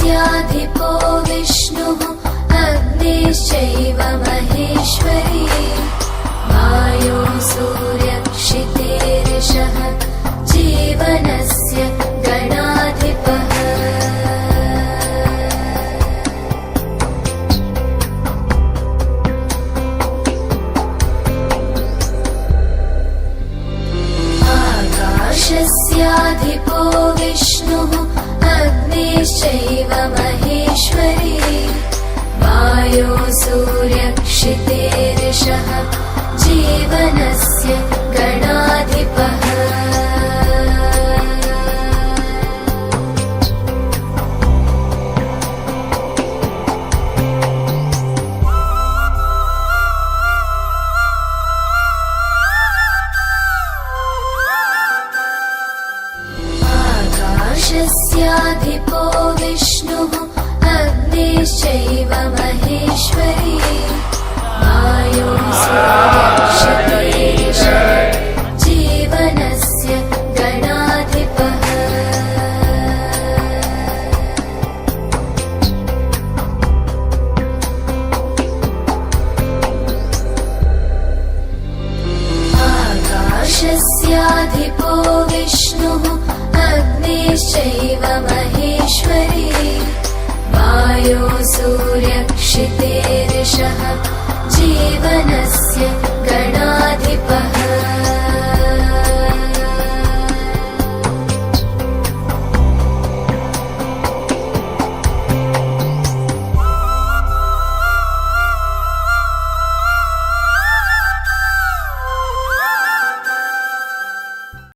आकाशस्याधिपो विष्णुः अग्निश्चैव महेश्वरी वायो सूर्यक्षितेरिषः जीवनस्य गणाधिपः। आकाशस्याधिपो विष्णुः अग्निश्चैव महेश्वरी वायो सूर्यक्षितेरिषः जीवनस्य गणाधिपः। आकाशस्याधिपो विष्णुः अग्निश्चैव महेश्वरी वायो सूर्यक्षितेरिषः जीवनस्य गणाधिपः। आकाशस्याधिपो विष्णुः अग्निश्चैव महेश्वरी वायो सूर्यक्षितेरिषः जीवन